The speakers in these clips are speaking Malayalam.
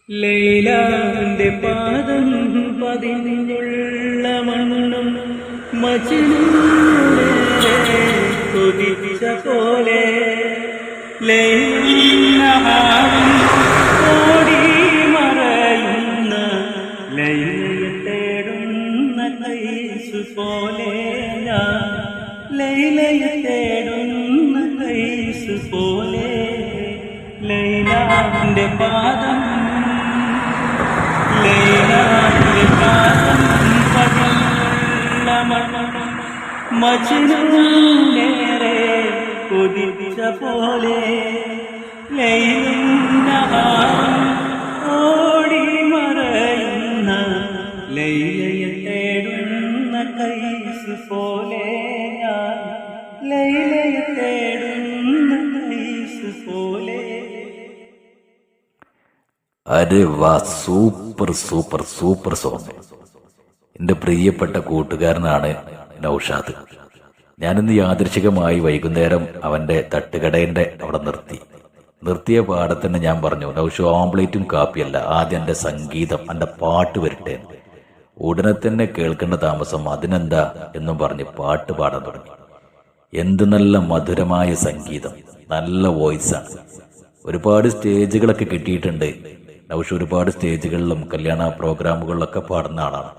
ലൈലാന്റെ പാദം പതിഞ്ഞുള്ള മണ്ണും മജ്നൂനെ കൊതിച്ച പോലെ ലൈലഹാരം ഓടി മറയുന്ന ലൈലയെ തേടുന്ന കൈസു പോലെ ഞാൻ ലൈലയെ തേടുന്ന കൈസു പോലെ ലൈലാന്റെ പാദം ലൈലാന്റെ പാദം പതിഞ്ഞുള്ള മണ്ണും മജ്നൂനേറെ കൊതിച്ച പോലെ ലൈലും നഹാറും ഓടി മറയുന്ന ലൈലയെ തേടുന്ന കൈസ് പോലെ ഞാൻ ലൈലയെ തേടുന്ന കൈസ് പോലെ. അരെ വാ, സൂപ്പർ സൂപ്പർ സൂപ്പർ സോങ്. എൻ്റെ പ്രിയപ്പെട്ട കൂട്ടുകാരനാണ് നൗഷാദ്. ഞാനിന്ന് യാദൃശികമായി വൈകുന്നേരം അവന്റെ തട്ടുകടയുടെ അവിടെ നിർത്തിയ പാടത്തന്നെ ഞാൻ പറഞ്ഞു, നൗഷു ഓംപ്ലേറ്റും കാപ്പിയല്ല, ആദ്യം എൻ്റെ സംഗീതം, എൻ്റെ പാട്ട് വരട്ടെ. ഉടനെ തന്നെ കേൾക്കേണ്ട താമസം അതിനെന്താ എന്നും പറഞ്ഞ് പാട്ട് പാടാൻ തുടങ്ങി. എന്ത് നല്ല മധുരമായ സംഗീതം, നല്ല വോയിസാണ്. ഒരുപാട് സ്റ്റേജുകളൊക്കെ കിട്ടിയിട്ടുണ്ട് നൗഷു. ഒരുപാട് സ്റ്റേജുകളിലും കല്യാണ പ്രോഗ്രാമുകളിലൊക്കെ പാടുന്ന ആളാണ്.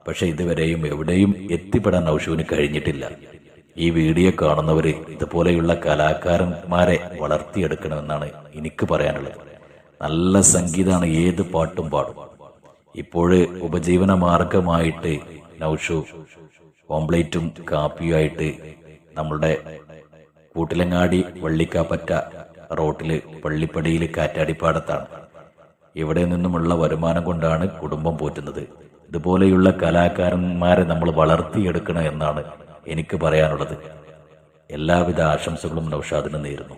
പക്ഷെ ഇതുവരെയും എവിടെയും എത്തിപ്പെടാൻ നൗഷുവിന് കഴിഞ്ഞിട്ടില്ല. ഈ വീഡിയോ കാണുന്നവര് ഇതുപോലെയുള്ള കലാകാരന്മാരെ വളർത്തിയെടുക്കണമെന്നാണ് എനിക്ക് പറയാനുള്ളത്. നല്ല സംഗീതമാണ്, ഏത് പാട്ടും പാടും. ഇപ്പോഴ് ഉപജീവന മാർഗമായിട്ട് നൗഷു ഓംപ്ലേറ്റും കാപ്പിയുമായിട്ട് നമ്മളുടെ കൂട്ടിലങ്ങാടി വള്ളിക്കാപ്പറ്റ റോട്ടില് പള്ളിപ്പടിയിൽ കാറ്റാടിപ്പാടത്താണ്. ഇവിടെ നിന്നുമുള്ള വരുമാനം കൊണ്ടാണ് കുടുംബം പോറ്റുന്നത്. ഇതുപോലെയുള്ള കലാകാരന്മാരെ നമ്മൾ വളർത്തിയെടുക്കണം എന്നാണ് എനിക്ക് പറയാനുള്ളത്. എല്ലാവിധ ആശംസകളും നൗഷാദിന് നേരുന്നു.